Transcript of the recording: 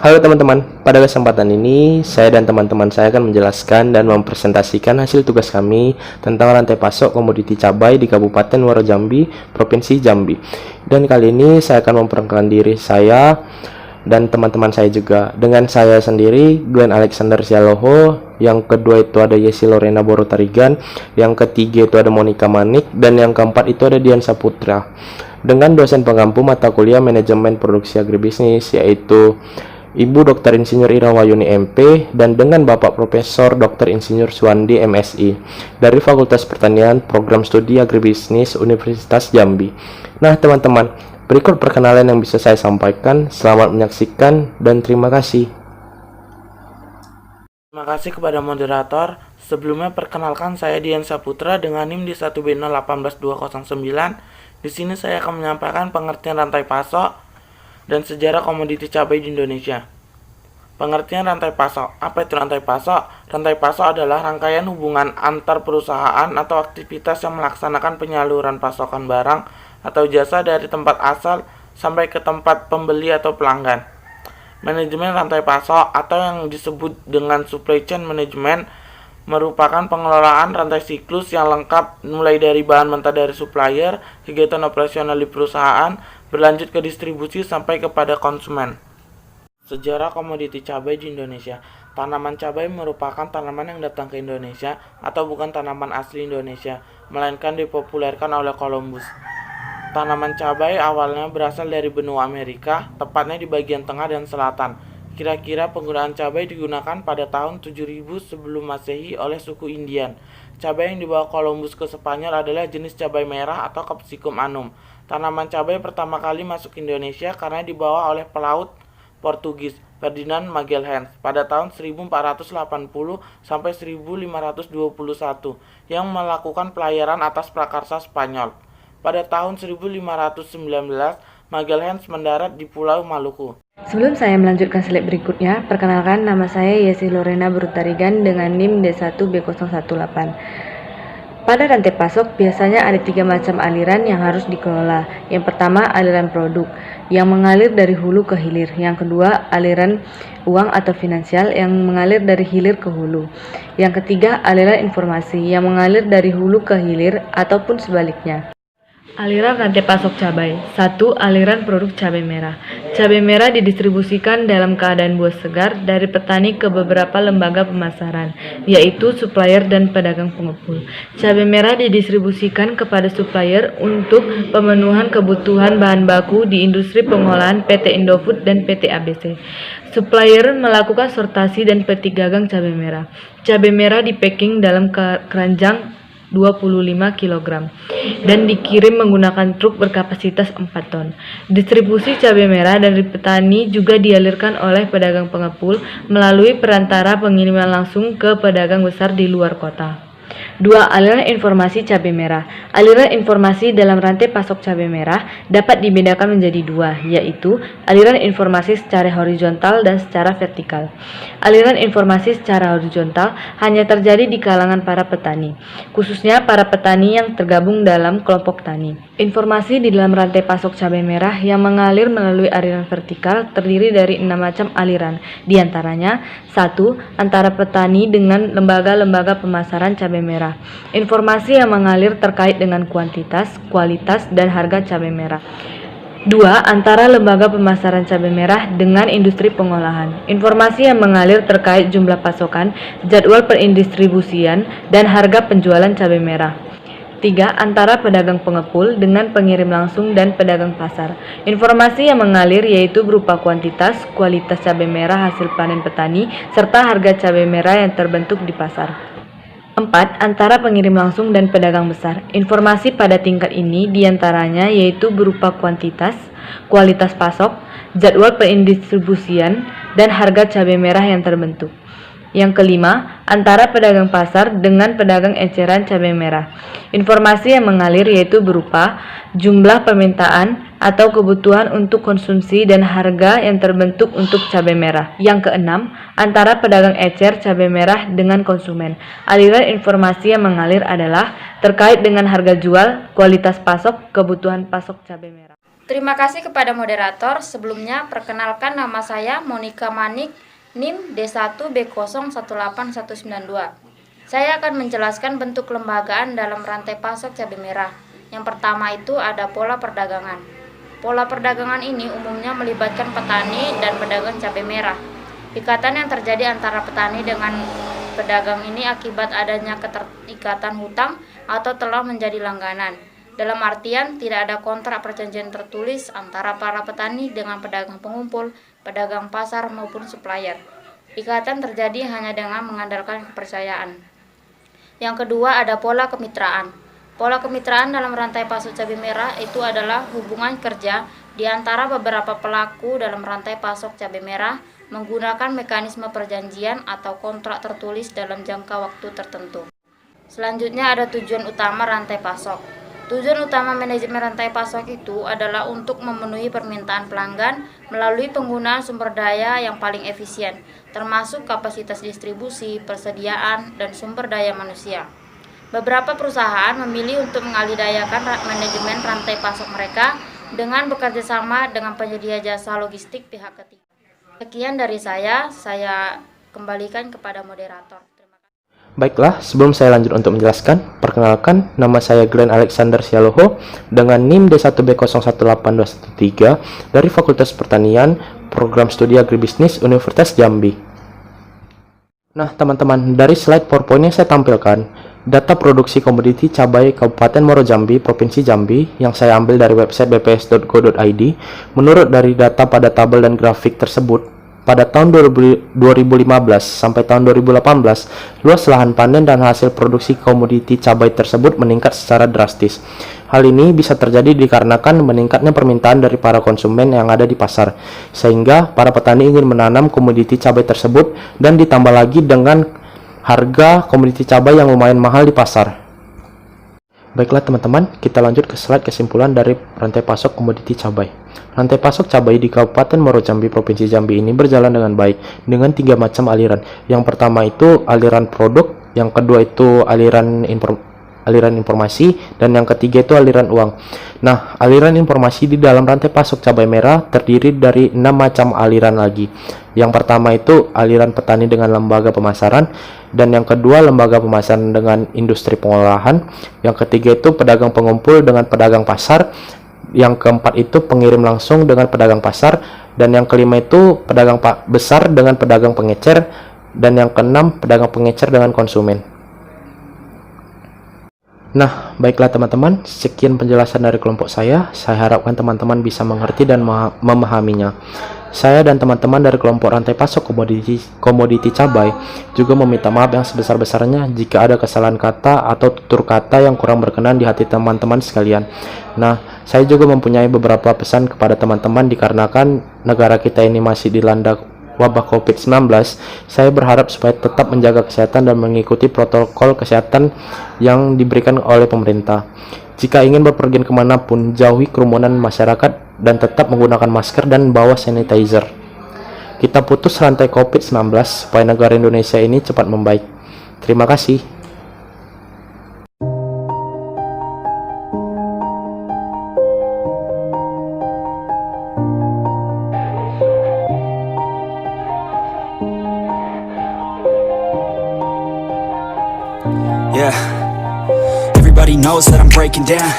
Halo teman-teman, pada kesempatan ini saya dan teman-teman saya akan menjelaskan dan mempresentasikan hasil tugas kami tentang rantai pasok komoditi cabai di Kabupaten Muaro Jambi, Provinsi Jambi. Dan kali ini saya akan memperkenalkan diri saya dan teman-teman saya juga. Dengan saya sendiri, Glenn Alexander Sialoho, yang kedua itu ada Yesi Lorena Borotarigan, yang ketiga itu ada Monica Manik, dan yang keempat itu ada Dian Saputra. Dengan dosen pengampu mata kuliah manajemen produksi agribisnis yaitu Ibu Dr. Insinyur Ira Wayuni MP, dan dengan Bapak Profesor Dr. Insinyur Suwandi MSI dari Fakultas Pertanian Program Studi Agribisnis Universitas Jambi. Nah teman-teman, berikut perkenalan yang bisa saya sampaikan. Selamat menyaksikan dan terima kasih. Terima kasih kepada moderator. Sebelumnya perkenalkan saya Dian Saputra dengan NIM di 1B018209. Di sini saya akan menyampaikan pengertian rantai pasok dan sejarah komoditi cabai di Indonesia. Pengertian rantai pasok. Apa itu rantai pasok? Rantai pasok adalah rangkaian hubungan antar perusahaan atau aktivitas yang melaksanakan penyaluran pasokan barang atau jasa dari tempat asal sampai ke tempat pembeli atau pelanggan. Manajemen rantai pasok atau yang disebut dengan supply chain management merupakan pengelolaan rantai siklus yang lengkap mulai dari bahan mentah dari supplier, kegiatan operasional di perusahaan, berlanjut ke distribusi sampai kepada konsumen. Sejarah komoditi cabai di Indonesia. Tanaman cabai merupakan tanaman yang datang ke Indonesia atau bukan tanaman asli Indonesia, melainkan dipopulerkan oleh Columbus. Tanaman cabai awalnya berasal dari benua Amerika, tepatnya di bagian tengah dan selatan. Kira-kira penggunaan cabai digunakan pada tahun 7000 sebelum Masehi oleh suku Indian. Cabai yang dibawa Columbus ke Spanyol adalah jenis cabai merah atau Capsicum annum. Tanaman cabai pertama kali masuk Indonesia karena dibawa oleh pelaut Portugis Ferdinand Magalhães pada tahun 1480 sampai 1521 yang melakukan pelayaran atas prakarsa Spanyol. Pada tahun 1519, Magalhães mendarat di Pulau Maluku. Sebelum saya melanjutkan slide berikutnya, perkenalkan nama saya Yesi Lorena Borotarigan dengan NIM D1B018. Pada rantai pasok biasanya ada 3 macam aliran yang harus dikelola. Yang pertama, aliran produk yang mengalir dari hulu ke hilir. Yang kedua, aliran uang atau finansial yang mengalir dari hilir ke hulu. Yang ketiga, aliran informasi yang mengalir dari hulu ke hilir ataupun sebaliknya. Aliran rantai pasok cabai. 1. Aliran produk cabai merah. Cabai merah didistribusikan dalam keadaan buah segar dari petani ke beberapa lembaga pemasaran, yaitu supplier dan pedagang pengepul. Cabai merah didistribusikan kepada supplier untuk pemenuhan kebutuhan bahan baku di industri pengolahan PT Indofood dan PT ABC. Supplier melakukan sortasi dan petik gagang cabai merah. Cabai merah dipacking dalam keranjang 25 kg dan dikirim menggunakan truk berkapasitas 4 ton. Distribusi cabai merah dari petani juga dialirkan oleh pedagang pengepul melalui perantara pengiriman langsung ke pedagang besar di luar kota. 2. Aliran informasi cabai merah. Aliran informasi dalam rantai pasok cabai merah dapat dibedakan menjadi 2, yaitu aliran informasi secara horizontal dan secara vertikal. Aliran informasi secara horizontal hanya terjadi di kalangan para petani, khususnya para petani yang tergabung dalam kelompok tani. Informasi di dalam rantai pasok cabai merah yang mengalir melalui aliran vertikal terdiri dari 6 macam aliran, diantaranya 1. Antara petani dengan lembaga-lembaga pemasaran cabai merah. Informasi yang mengalir terkait dengan kuantitas, kualitas, dan harga cabai merah. 2. Antara lembaga pemasaran cabai merah dengan industri pengolahan. Informasi yang mengalir terkait jumlah pasokan, jadwal perindistribusian, dan harga penjualan cabai merah. 3. Antara pedagang pengepul dengan pengirim langsung dan pedagang pasar. Informasi yang mengalir yaitu berupa kuantitas, kualitas cabai merah hasil panen petani, serta harga cabai merah yang terbentuk di pasar. 4. Antara pengirim langsung dan pedagang besar. Informasi pada tingkat ini diantaranya yaitu berupa kuantitas, kualitas pasok, jadwal perindistribusian, dan harga cabai merah yang terbentuk. Yang kelima, antara pedagang pasar dengan pedagang eceran cabai merah. Informasi yang mengalir yaitu berupa jumlah permintaan atau kebutuhan untuk konsumsi dan harga yang terbentuk untuk cabai merah. Yang keenam, antara pedagang ecer cabai merah dengan konsumen. Aliran informasi yang mengalir adalah terkait dengan harga jual, kualitas pasok, kebutuhan pasok cabai merah. Terima kasih kepada moderator. Sebelumnya, perkenalkan nama saya Monica Manik, NIM D1B018192. Saya akan menjelaskan bentuk kelembagaan dalam rantai pasok cabai merah. Yang pertama itu ada pola perdagangan. Pola perdagangan ini umumnya melibatkan petani dan pedagang cabai merah. Ikatan yang terjadi antara petani dengan pedagang ini akibat adanya keterikatan hutang atau telah menjadi langganan. Dalam artian tidak ada kontrak perjanjian tertulis antara para petani dengan pedagang pengumpul, pedagang pasar maupun supplier. Ikatan terjadi hanya dengan mengandalkan kepercayaan. Yang kedua ada pola kemitraan. Pola kemitraan dalam rantai pasok cabai merah itu adalah hubungan kerja di antara beberapa pelaku dalam rantai pasok cabai merah menggunakan mekanisme perjanjian atau kontrak tertulis dalam jangka waktu tertentu. Selanjutnya ada tujuan utama rantai pasok. Tujuan utama manajemen rantai pasok itu adalah untuk memenuhi permintaan pelanggan melalui penggunaan sumber daya yang paling efisien, termasuk kapasitas distribusi, persediaan, dan sumber daya manusia. Beberapa perusahaan memilih untuk mengalihdayakan manajemen rantai pasok mereka dengan bekerja sama dengan penyedia jasa logistik pihak ketiga. Sekian dari saya kembalikan kepada moderator. Baiklah, sebelum saya lanjut untuk menjelaskan, perkenalkan, nama saya Glenn Alexander Sialoho dengan NIM D1B018213 dari Fakultas Pertanian, Program Studi Agribisnis Universitas Jambi. Nah, teman-teman, dari slide PowerPoint yang saya tampilkan, data produksi komoditi cabai Kabupaten Muaro Jambi, Provinsi Jambi, yang saya ambil dari website bps.go.id, menurut dari data pada tabel dan grafik tersebut, pada tahun 2015 sampai tahun 2018, luas lahan panen dan hasil produksi komoditi cabai tersebut meningkat secara drastis. Hal ini bisa terjadi dikarenakan meningkatnya permintaan dari para konsumen yang ada di pasar, sehingga para petani ingin menanam komoditi cabai tersebut dan ditambah lagi dengan harga komoditi cabai yang lumayan mahal di pasar. Baiklah teman-teman, kita lanjut ke slide kesimpulan dari rantai pasok komoditi cabai. Rantai pasok cabai di Kabupaten Muaro Jambi, Provinsi Jambi ini berjalan dengan baik dengan 3 macam aliran. Yang pertama itu aliran produk, yang kedua itu aliran informasi, dan yang ketiga itu aliran uang. Nah, aliran informasi di dalam rantai pasok cabai merah terdiri dari 6 macam aliran lagi. Yang pertama itu aliran petani dengan lembaga pemasaran, dan yang kedua lembaga pemasaran dengan industri pengolahan, yang ketiga itu pedagang pengumpul dengan pedagang pasar, yang keempat itu pengirim langsung dengan pedagang pasar, dan yang kelima itu pedagang besar dengan pedagang pengecer, dan yang keenam pedagang pengecer dengan konsumen. Nah, baiklah teman-teman, sekian penjelasan dari kelompok saya. Saya harapkan teman-teman bisa mengerti dan memahaminya. Saya dan teman-teman dari kelompok rantai pasok komoditi cabai juga meminta maaf yang sebesar-besarnya jika ada kesalahan kata atau tutur kata yang kurang berkenan di hati teman-teman sekalian. Nah, saya juga mempunyai beberapa pesan kepada teman-teman dikarenakan negara kita ini masih dilanda wabah COVID-19. Saya berharap supaya tetap menjaga kesehatan dan mengikuti protokol kesehatan yang diberikan oleh pemerintah. Jika ingin bepergian kemanapun, jauhi kerumunan masyarakat dan tetap menggunakan masker dan bawa sanitizer. Kita putus rantai COVID-19 supaya negara Indonesia ini cepat membaik. Terima kasih. Yeah, everybody knows that I'm breaking down.